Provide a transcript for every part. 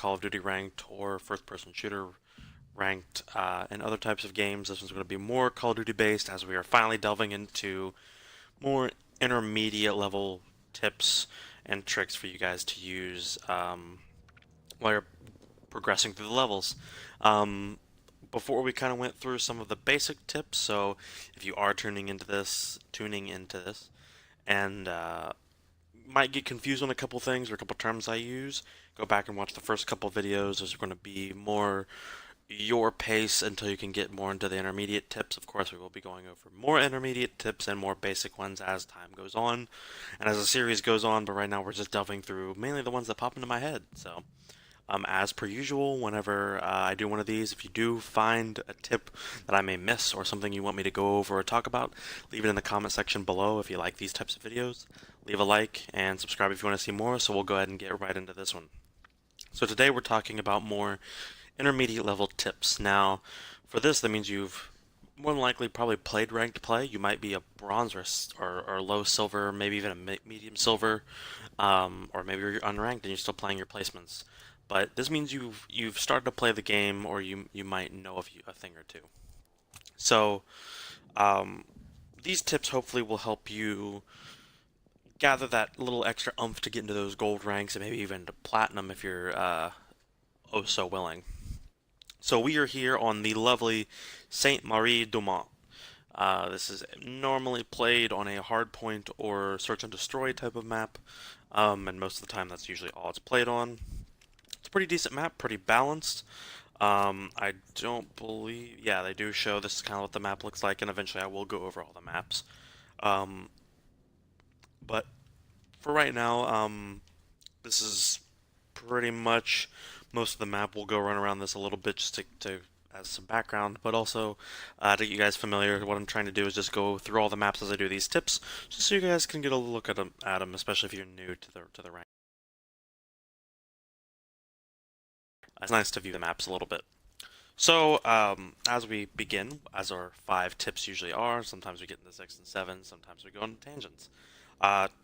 Call of Duty ranked or first-person shooter ranked, and other types of games. This one's going to be more Call of Duty based as we are finally delving into more intermediate level tips and tricks for you guys to use while you're progressing through the levels. Um, Before we kind of went through some of the basic tips, so if you are tuning into this, and might get confused on a couple things or a couple terms I use, go back and watch the first couple videos. Those are going to be more your pace until you can get more into the intermediate tips. Of course, we will be going over more intermediate tips and more basic ones as time goes on and as the series goes on, but right now we're just delving through mainly the ones that pop into my head. So, as per usual, whenever I do one of these, if you do find a tip that I may miss or something you want me to go over or talk about, leave it in the comment section below if you like these types of videos. Leave a like and subscribe if you want to see more, so we'll go ahead and get right into this one. So today we're talking about more intermediate level tips. Now, for this, that means you've more than likely probably played ranked play. You might be a bronze or low silver, maybe even a medium silver, or maybe you're unranked and you're still playing your placements. But this means you've started to play the game, or you might know a thing or two. So um, these tips hopefully will help you gather that little extra oomph to get into those gold ranks and maybe even to platinum if you're oh so willing. So we are here on the lovely Saint Marie du Mont. This is normally played on a hardpoint or search and destroy type of map, and most of the time that's usually all it's played on. It's a pretty decent map, pretty balanced. I don't believe, yeah, they do show this is kind of what the map looks like, and eventually I will go over all the maps. Um, but for right now, this is pretty much most of the map. We'll go run around this a little bit just to as some background, but also to get you guys familiar. What I'm trying to do is just go through all the maps as I do these tips, just so you guys can get a look at them, especially if you're new to the rank. It's nice to view the maps a little bit. So, as we begin, as our 5 tips usually are, sometimes we get into 6 and 7, sometimes we go on tangents.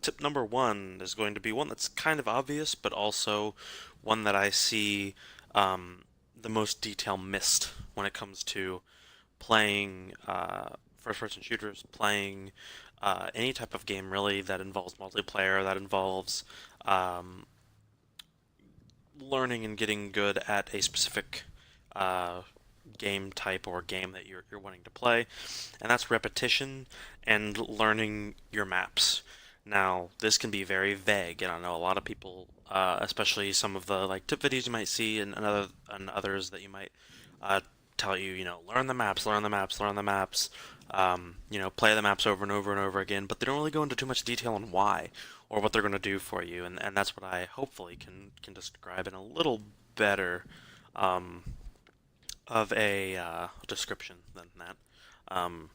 Tip number 1 is going to be one that's kind of obvious, but also one that I see the most detail missed when it comes to playing first-person shooters, playing any type of game really that involves multiplayer, that involves um, learning and getting good at a specific uh, game type or game that you're wanting to play, and that's repetition and learning your maps. Now, this can be very vague, and I know a lot of people, especially some of the like tip videos you might see, and others that you might uh, tell you, learn the maps, learn the maps, learn the maps, play the maps over and over and over again, but they don't really go into too much detail on why or what they're going to do for you, and that's what I hopefully can describe in a little better um, of a description than that. Um,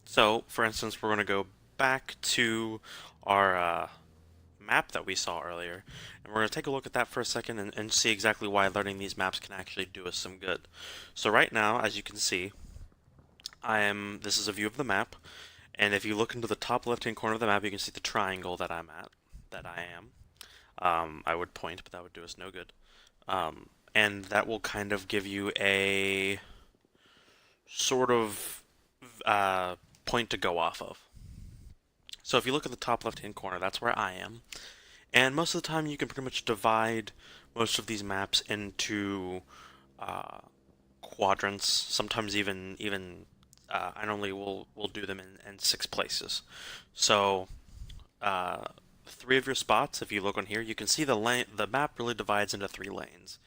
so, for instance, we're going to go back to our map that we saw earlier, and we're going to take a look at that for a second and see exactly why learning these maps can actually do us some good. So right now, as you can see, this is a view of the map, and if you look into the top left-hand corner of the map, you can see the triangle that I am. I would point, but that would do us no good. And that will kind of give you a sort of point to go off of. So if you look at the top left-hand corner, that's where I am. And most of the time you can pretty much divide most of these maps into uh, quadrants. Sometimes even I normally will do them in 6 places. So 3 of your spots, if you look on here, you can see the map really divides into 3 lanes.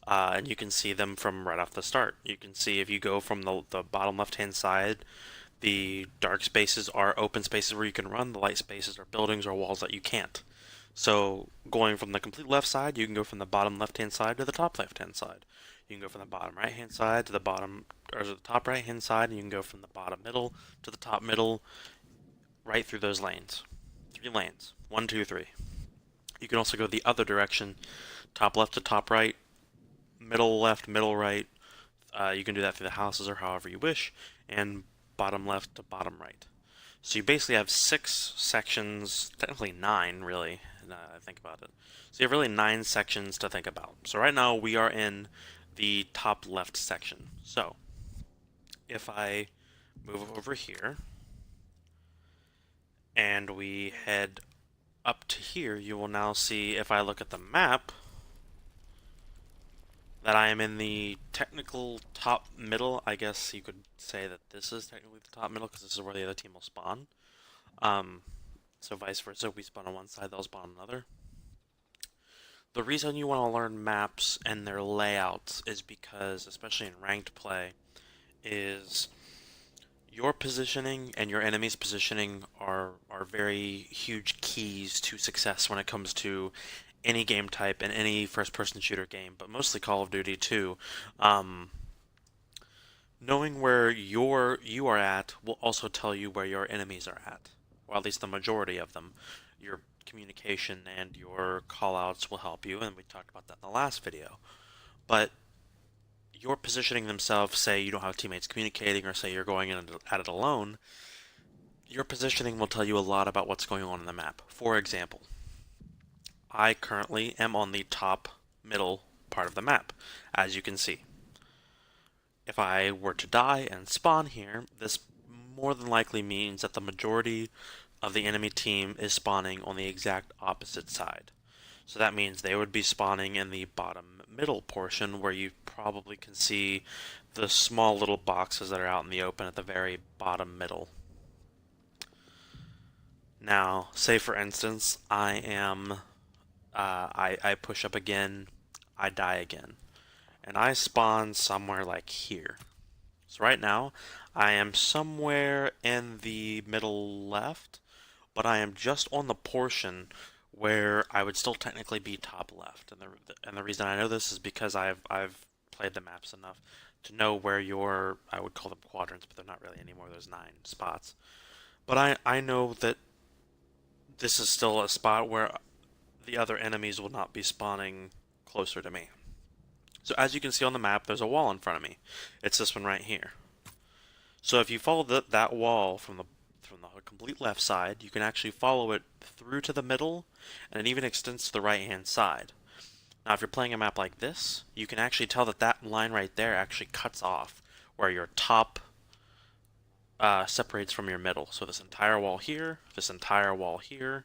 And you can see them from right off the start. You can see if you go from the bottom left-hand side, the dark spaces are open spaces where you can run, the light spaces are buildings or walls that you can't. So going from the complete left side, you can go from the bottom left-hand side to the top left-hand side. You can go from the bottom right-hand side to the bottom, or to the top right-hand side, and you can go from the bottom middle to the top middle, right through those lanes. 3 lanes. 1, 2, 3. You can also go the other direction, top left to top right, middle left, middle right. You can do that through the houses or however you wish, and bottom left to bottom right. So you basically have 6 sections, technically 9 really, I think about it. So you have really 9 sections to think about. So right now we are in the top left section. So if I move over here and we head up to here, you will now see, if I look at the map, that I am in the technical top middle. I guess you could say that this is technically the top middle because this is where the other team will spawn. Um, so vice versa, we spawn on one side, they'll spawn on another. The reason you want to learn maps and their layouts is because, especially in ranked play, is your positioning and your enemy's positioning are very huge keys to success when it comes to any game type and any first-person shooter game, but mostly Call of Duty too. Um, Knowing where you are at will also tell you where your enemies are at, or at least the majority of them. Your communication and your callouts will help you, and we talked about that in the last video. But your positioning themselves, say you don't have teammates communicating, or say you're going in at it alone, your positioning will tell you a lot about what's going on in the map. For example, I currently am on the top middle part of the map, as you can see. If I were to die and spawn here, this more than likely means that the majority of the enemy team is spawning on the exact opposite side. So that means they would be spawning in the bottom middle portion where you probably can see the small little boxes that are out in the open at the very bottom middle. Now, say for instance, I push up again, I die again, and I spawn somewhere like here. So right now, I am somewhere in the middle left, but I am just on the portion where I would still technically be top left. And the reason I know this is because I've played the maps enough to know where your, I would call them quadrants, but they're not really anymore. There's 9 spots. But I know that this is still a spot where the other enemies will not be spawning closer to me. So as you can see on the map, there's a wall in front of me. It's this one right here. So if you follow that wall from the complete left side, you can actually follow it through to the middle, and it even extends to the right-hand side. Now, if you're playing a map like this, you can actually tell that that line right there actually cuts off where your top separates from your middle. So this entire wall here, this entire wall here,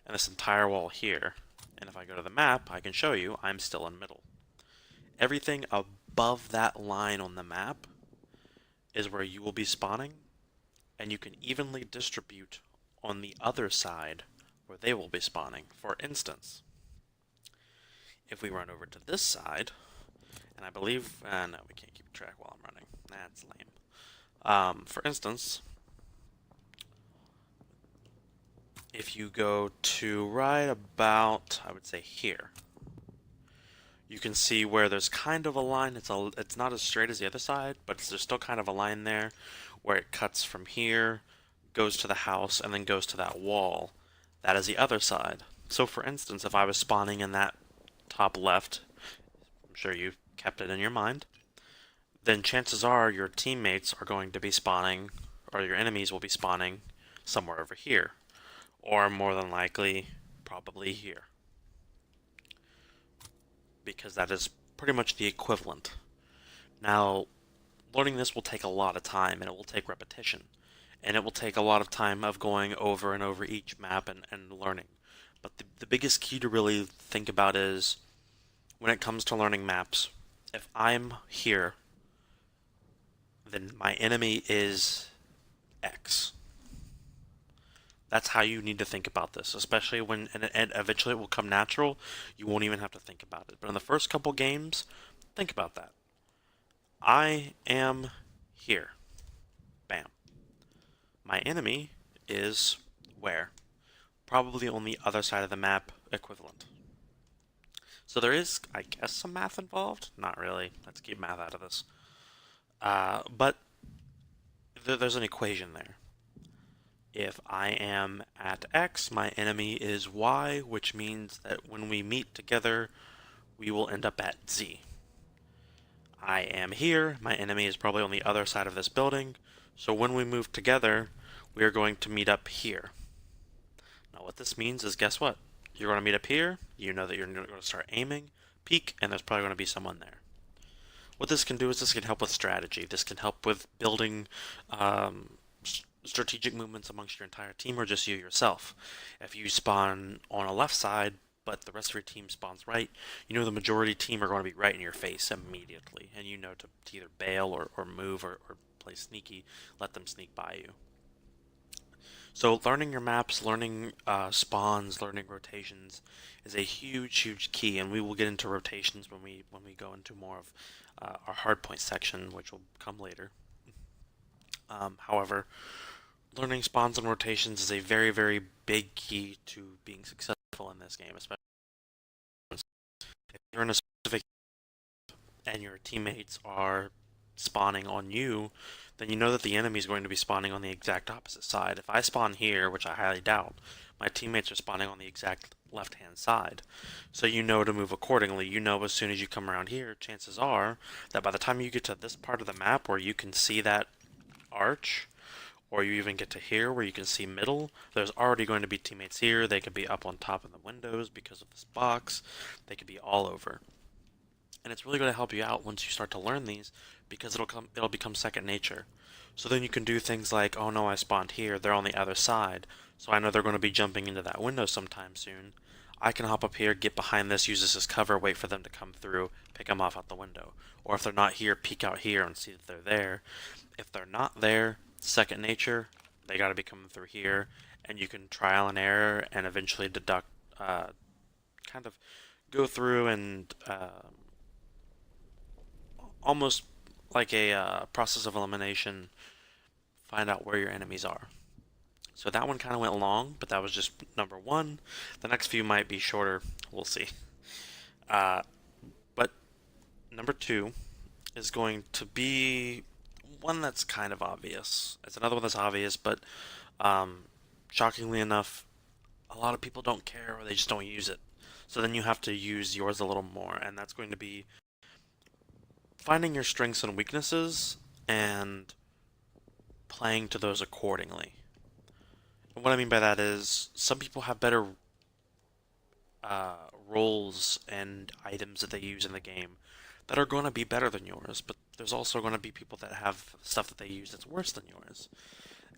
and this entire wall here. And if I go to the map, I can show you I'm still in middle. Everything above that line on the map is where you will be spawning, and you can evenly distribute on the other side where they will be spawning. For instance, if we run over to this side, and I believe, no, we can't keep track while I'm running. That's lame. For instance, if you go to right about, I would say here, you can see where there's kind of a line. It's not as straight as the other side, but there's still kind of a line there where it cuts from here, goes to the house, and then goes to that wall. That is the other side. So for instance, if I was spawning in that top left, I'm sure you kept it in your mind, then chances are your teammates are going to be spawning, or your enemies will be spawning somewhere over here, or more than likely, probably here, because that is pretty much the equivalent. Now, learning this will take a lot of time, and it will take repetition, and it will take a lot of time of going over and over each map and learning. But the biggest key to really think about is, when it comes to learning maps, if I'm here, then my enemy is X. That's how you need to think about this, especially when, and eventually it will come natural. You won't even have to think about it. But in the first couple games, think about that. I am here. Bam. My enemy is where? Probably on the other side of the map equivalent. So there is, I guess, some math involved. Not really. Let's keep math out of this. But there's an equation there. If I am at X, my enemy is Y, which means that when we meet together, we will end up at Z. I am here, my enemy is probably on the other side of this building, so when we move together, we are going to meet up here. Now what this means is, guess what? You're going to meet up here. You know that you're going to start aiming, peek, and there's probably going to be someone there. What this can do is this can help with strategy. This can help with building strategic movements amongst your entire team or just you yourself. If you spawn on a left side, but the rest of your team spawns right, you know the majority team are going to be right in your face immediately, and you know to either bail or move or play sneaky, let them sneak by you. So learning your maps, learning spawns, learning rotations is a huge, huge key, and we will get into rotations when we go into more of our hardpoint section, which will come later. However, learning spawns and rotations is a very, very big key to being successful in this game, especially if you're in a specific and your teammates are spawning on you, then you know that the enemy is going to be spawning on the exact opposite side. If I spawn here, which I highly doubt, my teammates are spawning on the exact left-hand side. So you know to move accordingly. You know as soon as you come around here, chances are that by the time you get to this part of the map where you can see that arch, or you even get to here where you can see middle, there's already going to be teammates here. They could be up on top of the windows because of this box. They could be all over. And it's really going to help you out once you start to learn these because it'll become second nature. So then you can do things like, oh no, I spawned here, they're on the other side, so I know they're going to be jumping into that window sometime soon. I can hop up here, get behind this, use this as cover, wait for them to come through, pick them off out the window. Or if they're not here, peek out here and see that they're there. If they're not there, second nature, they got to be coming through here, and you can trial and error and eventually deduct, kind of go through and almost like a process of elimination, find out where your enemies are. So that one kind of went long, but that was just number one. The next few might be shorter. We'll see. Uh, but number two is going to be one that's kind of obvious. It's another one that's obvious, but um, shockingly enough, a lot of people don't care or they just don't use it. So then you have to use yours a little more, and that's going to be finding your strengths and weaknesses and playing to those accordingly. And what I mean by that is some people have better roles and items that they use in the game that are going to be better than yours, but there's also going to be people that have stuff that they use that's worse than yours.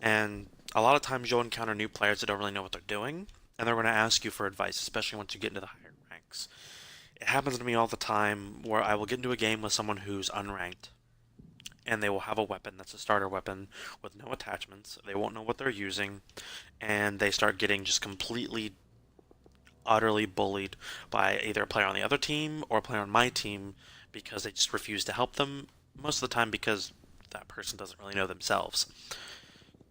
And a lot of times you'll encounter new players that don't really know what they're doing, and they're going to ask you for advice, especially once you get into the higher ranks. It happens to me all the time where I will get into a game with someone who's unranked, and they will have a weapon that's a starter weapon with no attachments. They won't know what they're using, and they start getting just completely, utterly bullied by either a player on the other team or a player on my team because they just refuse to help them, most of the time because that person doesn't really know themselves.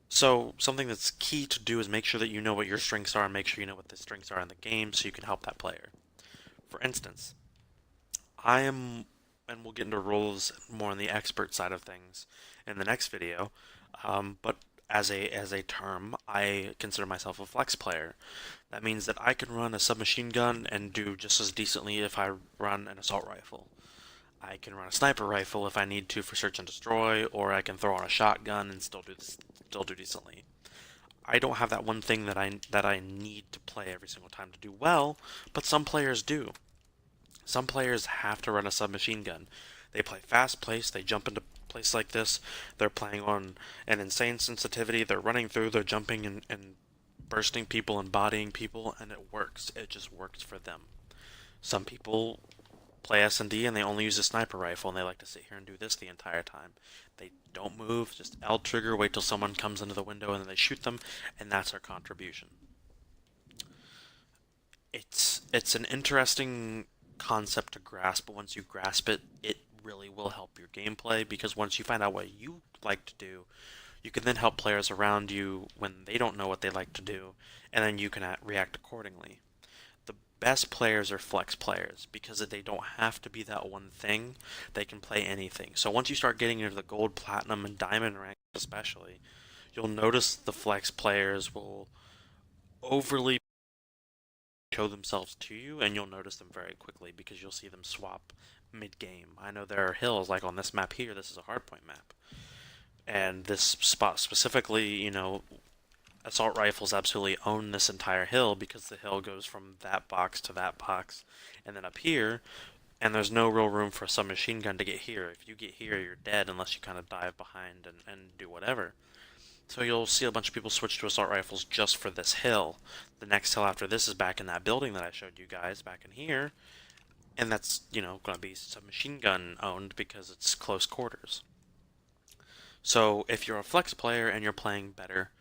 So something that's key to do is make sure that you know what your strengths are and make sure you know what the strengths are in the game so you can help that player. For instance, I am, and we'll get into roles more on the expert side of things in the next video, but as a term, I consider myself a flex player. That means that I can run a submachine gun and do just as decently if I run an assault rifle. I can run a sniper rifle if I need to for search and destroy, or I can throw on a shotgun and still do decently. I don't have that one thing that I need to play every single time to do well, but some players do. Some players have to run a submachine gun. They play fast paced, they jump into place like this, they're playing on an insane sensitivity, they're running through, they're jumping and bursting people and bodying people, and it works. It just works for them. Some people play S&D and they only use a sniper rifle and they like to sit here and do this the entire time. They don't move, just L trigger, wait till someone comes into the window and then they shoot them, and that's their contribution. It's an interesting concept to grasp, but once you grasp it, it really will help your gameplay because once you find out what you like to do, you can then help players around you when they don't know what they like to do, and then you can react accordingly. The best players are flex players because they don't have to be that one thing. They can play anything. So once you start getting into the gold, platinum, and diamond ranks especially, you'll notice the flex players will overly show themselves to you, and you'll notice them very quickly because you'll see them swap mid-game. I know there are hills, like on this map here, this is a hardpoint map. And this spot specifically, assault rifles absolutely own this entire hill because the hill goes from that box to that box and then up here, and there's no real room for a submachine gun to get here. If you get here, you're dead unless you kind of dive behind and do whatever. So you'll see a bunch of people switch to assault rifles just for this hill. The next hill after this is back in that building that I showed you guys back in here, and that's, going to be submachine gun owned because it's close quarters. So if you're a flex player and you're playing better,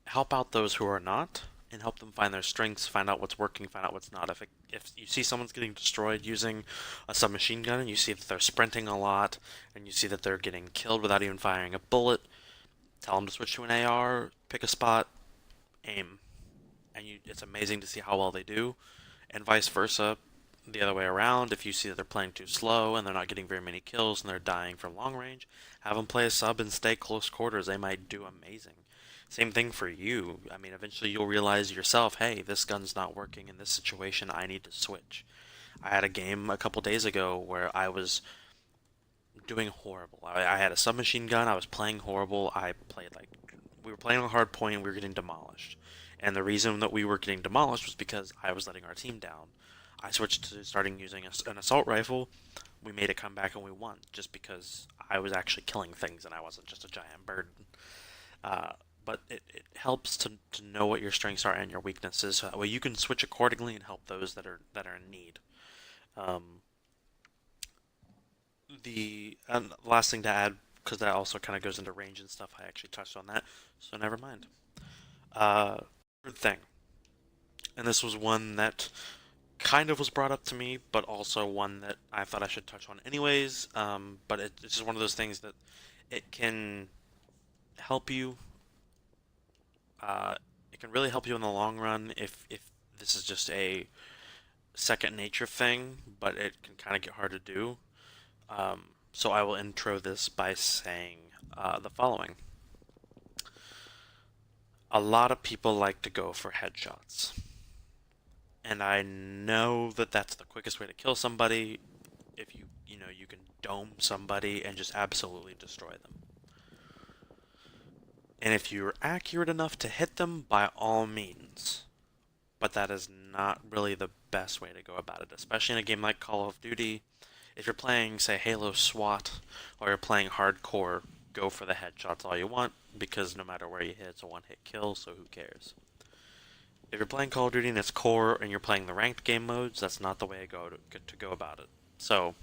help out those who are not, and help them find their strengths, find out what's working, find out what's not. If you see someone's getting destroyed using a submachine gun, and you see that they're sprinting a lot, and you see that they're getting killed without even firing a bullet, tell them to switch to an AR, pick a spot, aim, and it's amazing to see how well they do, and vice versa. The other way around, if you see that they're playing too slow and they're not getting very many kills and they're dying from long range, have them play a sub and stay close quarters. They might do amazing. Same thing for you. I mean, eventually you'll realize yourself, hey, this gun's not working in this situation. I need to switch. I had a game a couple days ago where I was doing horrible. I had a submachine gun. I was playing horrible. We were playing on hard point and we were getting demolished. And the reason that we were getting demolished was because I was letting our team down. I switched to starting using an assault rifle. We made a comeback and we won just because I was actually killing things and I wasn't just a giant burden. But it helps to know what your strengths are and your weaknesses, so that way you can switch accordingly and help those that are in need. Um, the last thing to add, because that also kind of goes into range and stuff, I actually touched on that, so never mind. Uh, Third thing, and this was one that kind of was brought up to me, but also one that I thought I should touch on anyways. But it's just one of those things that it can help you. It can really help you in the long run if this is just a second nature thing, but it can kind of get hard to do. So I will intro this by saying the following. A lot of people like to go for headshots. And I know that that's the quickest way to kill somebody. If you can dome somebody and just absolutely destroy them. And if you're accurate enough to hit them, by all means. But that is not really the best way to go about it, especially in a game like Call of Duty. If you're playing, say, Halo SWAT, or you're playing hardcore, go for the headshots all you want, because no matter where you hit, it's a one-hit kill, so who cares? If you're playing Call of Duty and it's core, and you're playing the ranked game modes, that's not the way to go about it. So,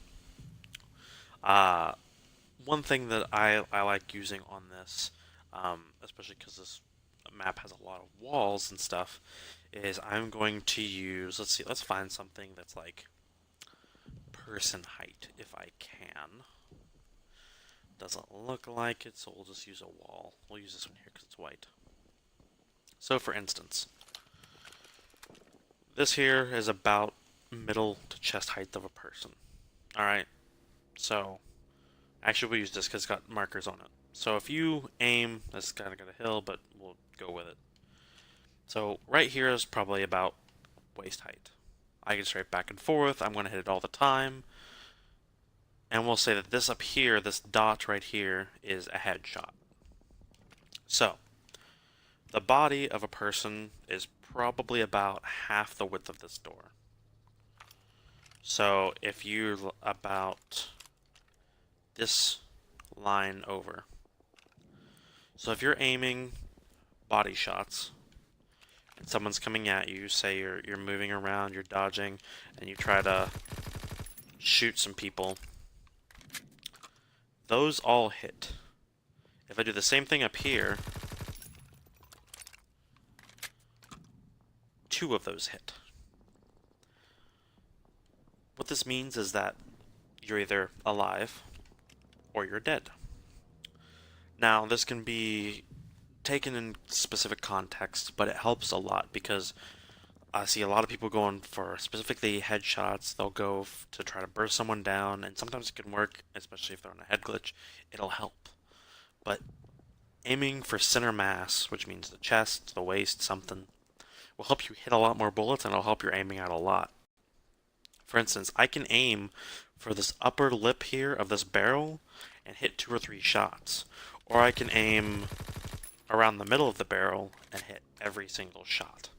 one thing that I like using on this, especially because this map has a lot of walls and stuff, is I'm going to use, let's find something that's like person height if I can. Doesn't look like it, so we'll just use a wall. We'll use this one here because it's white. So for instance, this here is about middle to chest height of a person. Alright, so actually we'll use this because it's got markers on it. So if you aim, this is kind of got a hill, but we'll go with it. So right here is probably about waist height. I can straight back and forth. I'm going to hit it all the time. And we'll say that this up here, this dot right here, is a headshot. So, the body of a person is probably about half the width of this door. So, if you're about this line over. So if you're aiming body shots, and someone's coming at you, say you're moving around, you're dodging, and you try to shoot some people, those all hit. If I do the same thing up here, 2 of those hit. What this means is that you're either alive or you're dead. Now, this can be taken in specific context, but it helps a lot because I see a lot of people going for specifically headshots. They'll go to try to burst someone down, and sometimes it can work, especially if they're on a head glitch. It'll help. But aiming for center mass, which means the chest, the waist, something, will help you hit a lot more bullets, and it'll help your aiming out a lot. For instance, I can aim for this upper lip here of this barrel and hit 2 or 3 shots. Or I can aim around the middle of the barrel and hit every single shot.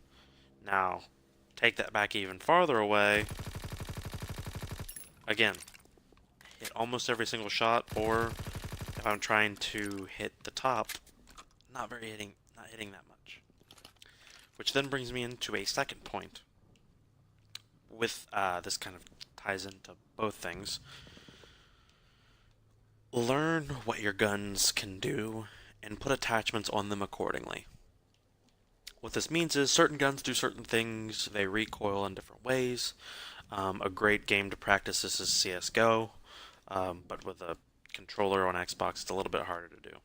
Now, take that back even farther away. Again, hit almost every single shot, or if I'm trying to hit the top, not hitting that much. Which then brings me into a second point. With this kind of ties into both things. Learn what your guns can do and put attachments on them accordingly. What this means is certain guns do certain things, they recoil in different ways. A great game to practice this is CSGO, but with a controller on Xbox it's a little bit harder to do.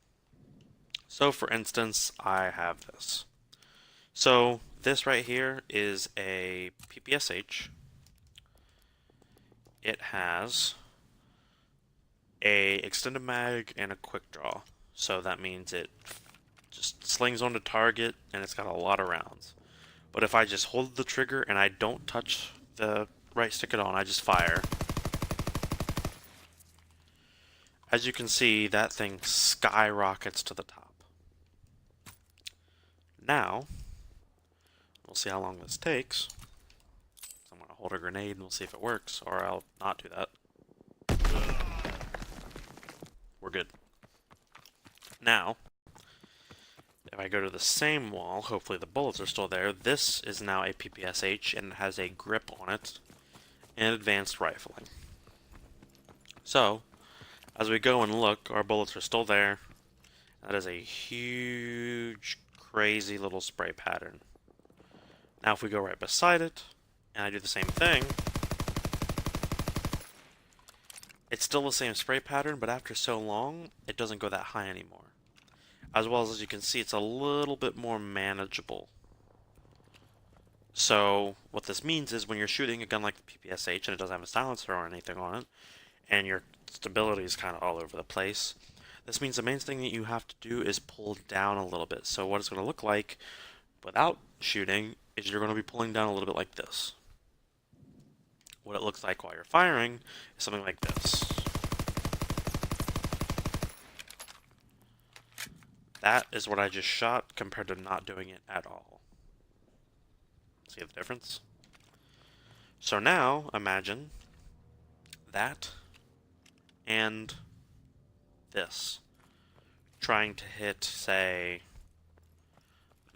So for instance, I have this. So this right here is a PPSH. It has a extended mag and a quick draw. So that means it just slings on the target and it's got a lot of rounds. But if I just hold the trigger and I don't touch the right stick at all and I just fire, as you can see, that thing skyrockets to the top. Now, we'll see how long this takes. I'm going to hold a grenade and we'll see if it works, or I'll not do that. We're good. Now, if I go to the same wall, hopefully the bullets are still there. This is now a PPSH and it has a grip on it and advanced rifling. So, as we go and look, our bullets are still there. That is a huge, crazy little spray pattern. Now if we go right beside it, and I do the same thing, it's still the same spray pattern, but after so long, it doesn't go that high anymore. As well as you can see, it's a little bit more manageable. So what this means is when you're shooting a gun like the PPSH and it doesn't have a silencer or anything on it, and your stability is kind of all over the place, this means the main thing that you have to do is pull down a little bit. So what it's going to look like without shooting is you're going to be pulling down a little bit like this. What it looks like while you're firing is something like this. That is what I just shot compared to not doing it at all. See the difference? So now, imagine that and this. Trying to hit, say,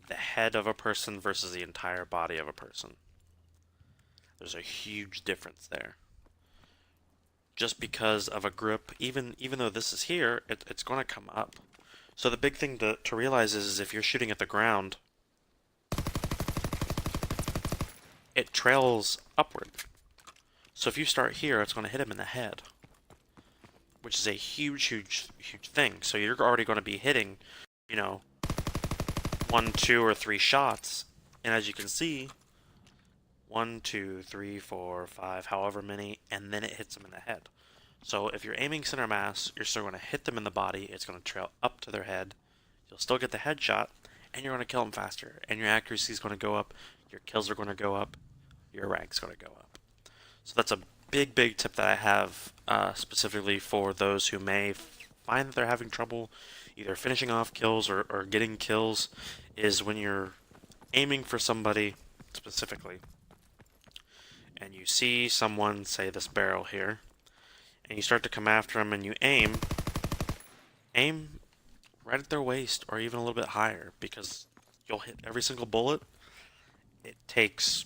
the head of a person versus the entire body of a person. There's a huge difference there. Just because of a grip, even though this is here, it's going to come up. So the big thing to realize is if you're shooting at the ground, it trails upward. So if you start here, it's going to hit him in the head, which is a huge, huge, huge thing. So you're already going to be hitting, 1, 2, or 3 shots, and as you can see, 1, 2, 3, 4, 5, however many, and then it hits them in the head. So if you're aiming center mass, you're still going to hit them in the body, it's going to trail up to their head, you'll still get the headshot, and you're going to kill them faster, and your accuracy is going to go up, your kills are going to go up, your rank's going to go up. So that's a big, big tip that I have specifically for those who may find that they're having trouble either finishing off kills or getting kills, is when you're aiming for somebody specifically, and you see someone, say this barrel here, and you start to come after them and you aim right at their waist or even a little bit higher, because you'll hit every single bullet. It takes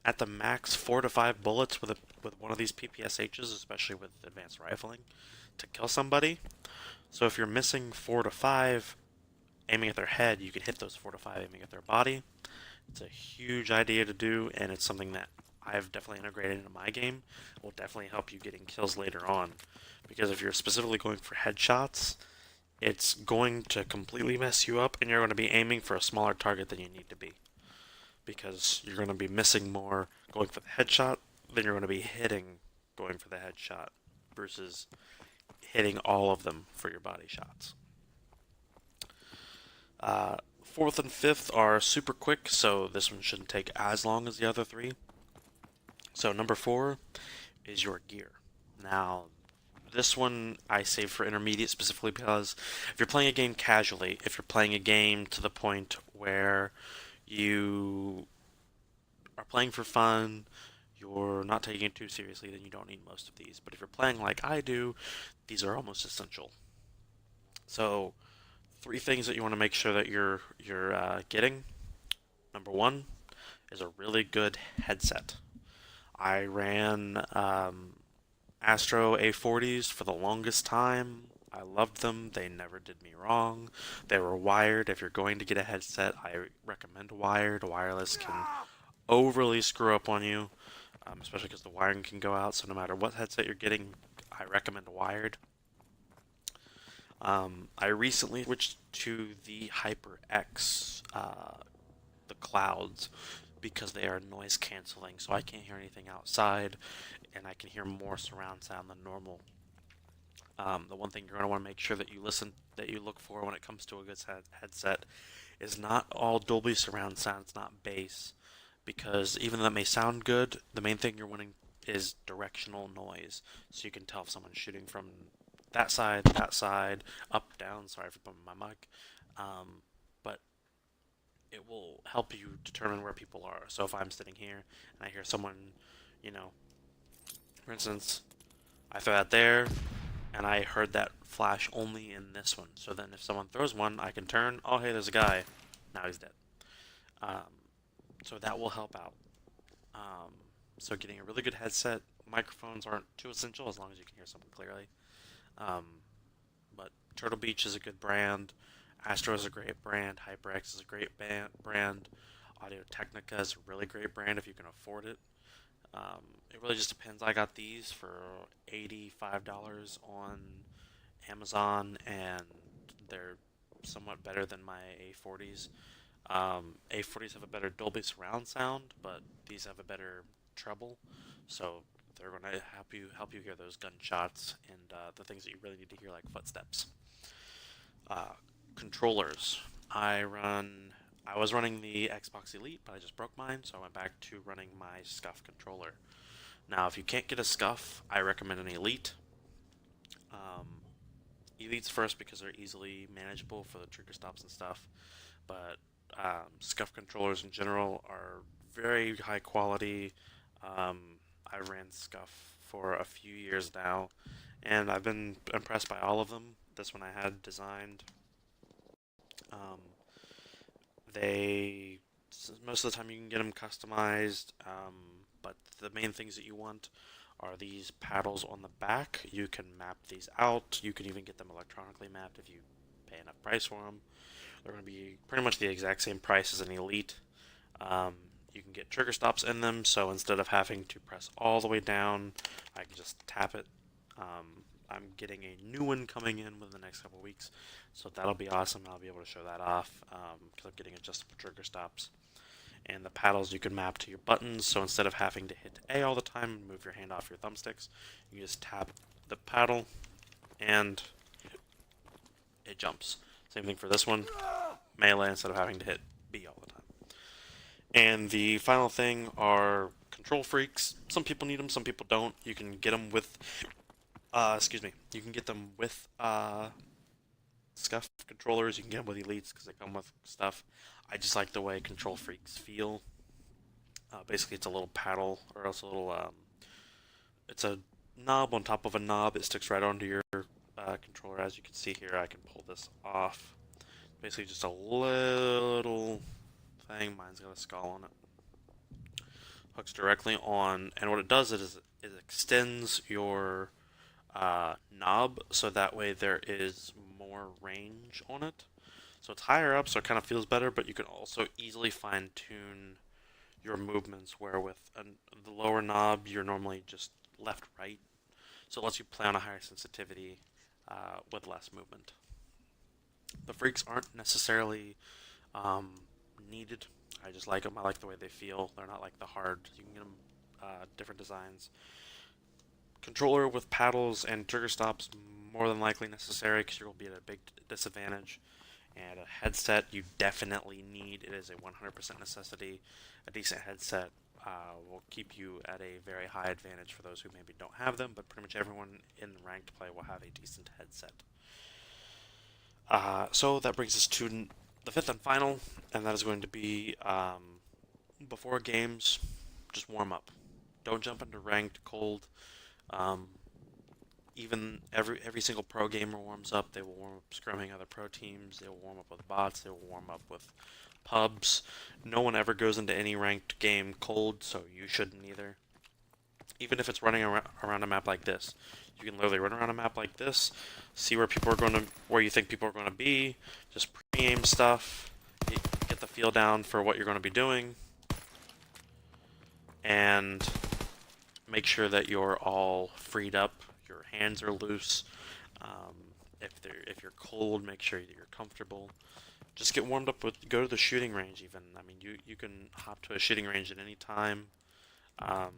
at the max 4 to 5 bullets with one of these PPSHs, especially with advanced rifling, to kill somebody. So if you're missing 4 to 5 aiming at their head, you can hit those 4 to 5 aiming at their body. It's a huge idea to do, and it's something that I've definitely integrated into my game. It will definitely help you getting kills later on, because if you're specifically going for headshots, it's going to completely mess you up, and you're going to be aiming for a smaller target than you need to be, because you're going to be missing more going for the headshot than you're going to be hitting going for the headshot versus hitting all of them for your body shots. 4th and 5th are super quick, so this one shouldn't take as long as the other 3. So number 4 is your gear. Now, this one I save for intermediate specifically because if you're playing a game casually, if you're playing a game to the point where you are playing for fun, you're not taking it too seriously, then you don't need most of these. But if you're playing like I do, these are almost essential. So, three things that you want to make sure that you're getting. Number one is a really good headset. I ran Astro A40s for the longest time. I loved them. They never did me wrong. They were wired. If you're going to get a headset, I recommend wired. Wireless can overly screw up on you, especially because the wiring can go out. So no matter what headset you're getting, I recommend wired. I recently switched to the HyperX, the clouds, because they are noise canceling, so I can't hear anything outside, and I can hear more surround sound than normal. The one thing you're going to want to make sure that you look for when it comes to a good headset is not all Dolby surround sound. It's not bass, because even though that may sound good, the main thing you're wanting is directional noise, so you can tell if someone's shooting from that side, up, down. Sorry for bumping my mic. But it will help you determine where people are. So if I'm sitting here and I hear someone, you know, for instance, I throw that there, and I heard that flash only in this one. So then if someone throws one, I can turn, oh hey, there's a guy. Now he's dead. Um, so that will help out. So getting a really good headset, microphones aren't too essential as long as you can hear someone clearly. Um, but Turtle Beach is a good brand. Astro is a great brand. HyperX is a great brand. Audio Technica is a really great brand if you can afford it. It really just depends. I got these for $85 on Amazon, and they're somewhat better than my A40s. A40s have a better Dolby surround sound, but these have a better treble, so they're going to help you hear those gunshots and the things that you really need to hear, like footsteps. Uh, Controllers. I was running the Xbox Elite, but I just broke mine, so I went back to running my Scuff controller. Now, if you can't get a Scuff, I recommend an Elite. Um, Elites first because they're easily manageable for the trigger stops and stuff, but Scuff controllers in general are very high quality. Um, I ran Scuff for a few years now, and I've been impressed by all of them. This one I had designed. Um, they Most of the time you can get them customized, but the main things that you want are these paddles on the back. You can map these out. You can even get them electronically mapped if you pay enough price for them. They're going to be pretty much the exact same price as an Elite. Um, you can get trigger stops in them, so instead of having to press all the way down, I can just tap it. I'm getting a new one coming in within the next couple of weeks, so that'll be awesome. I'll be able to show that off because I'm getting adjustable trigger stops. And the paddles you can map to your buttons, so instead of having to hit A all the time and move your hand off your thumbsticks, you just tap the paddle and it jumps. Same thing for this one, melee instead of having to hit B all the time. And the final thing are control freaks. Some people need them, some people don't. You can get them with, you can get them with Scuff controllers. You can get them with Elites because they come with stuff. I just like the way control freaks feel. Basically, it's a little paddle, or else a little, it's a knob on top of a knob. It sticks right onto your controller. As you can see here, I can pull this off. Basically, just a little thing. Mine's got a skull on it. Hooks directly on, and what it does is it extends your knob so that way there is more range on it. So it's higher up, so it kind of feels better, but you can also easily fine tune your movements. Where with the lower knob, you're normally just left right, so it lets you play on a higher sensitivity with less movement. The freaks aren't necessarily needed. I just like them. I like the way they feel. They're not like the hard. You can get them different designs. Controller with paddles and trigger stops more than likely necessary because you'll be at a big disadvantage. And a headset you definitely need. It is a 100% necessity. A decent headset will keep you at a very high advantage for those who maybe don't have them, but pretty much everyone in ranked play will have a decent headset. So that brings us to the fifth and final, and that is going to be before games, just warm up. Don't jump into ranked cold. Um, Even every single pro gamer warms up. They will warm up scrimming other pro teams. They will warm up with bots. They will warm up with pubs. No one ever goes into any ranked game cold, so you shouldn't either. Even if it's running around a map like this, you can literally run around a map like this, see where people are going to, where you think people are going to be, just pre-aim stuff, get the feel down for what you're going to be doing, and make sure that you're all freed up. Your hands are loose. Um, if you're cold, make sure that you're comfortable. Just get warmed up with. Go to the shooting range. Even I mean, you can hop to a shooting range at any time. Um,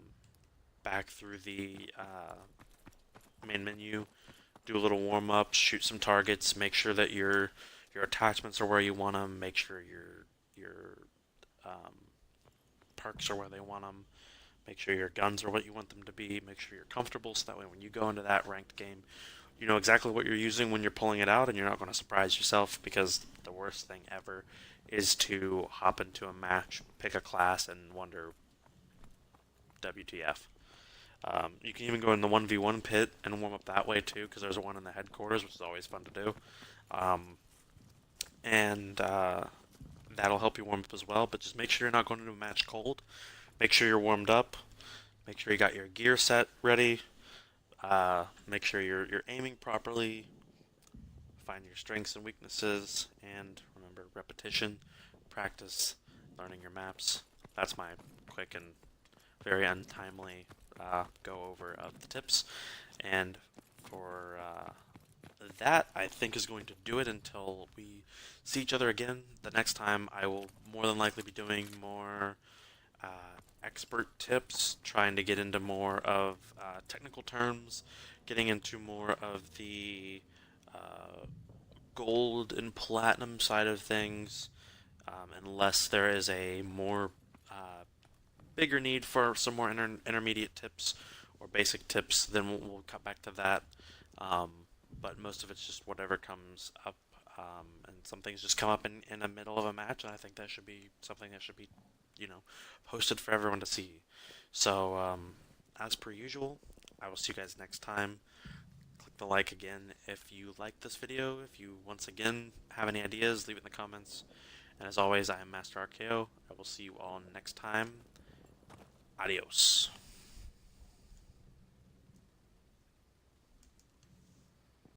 Back through the main menu, do a little warm up, shoot some targets, make sure that your attachments are where you want them, make sure your um, perks are where they want them, make sure your guns are what you want them to be, make sure you're comfortable so that way when you go into that ranked game, you know exactly what you're using when you're pulling it out and you're not going to surprise yourself because the worst thing ever is to hop into a match, pick a class, and wonder WTF. You can even go in the 1v1 pit and warm up that way too, because there's one in the headquarters, which is always fun to do. Um, and That'll help you warm up as well, but just make sure you're not going into a match cold. Make sure you're warmed up. Make sure you got your gear set ready. Make sure you're aiming properly. Find your strengths and weaknesses, and remember repetition, practice, learning your maps. That's my quick and very untimely go over of the tips. And for that, I think is going to do it until we see each other again. The next time, I will more than likely be doing more expert tips, trying to get into more of technical terms, getting into more of the gold and platinum side of things, unless there is a more bigger need for some more intermediate tips or basic tips, then we'll cut back to that. Um, but most of it's just whatever comes up, and some things just come up in the middle of a match, and I think that should be something that should be, posted for everyone to see. So, as per usual, I will see you guys next time. Click the like again if you like this video. If you once again have any ideas, leave it in the comments. And as always, I am Master RKO. I will see you all next time. Adios.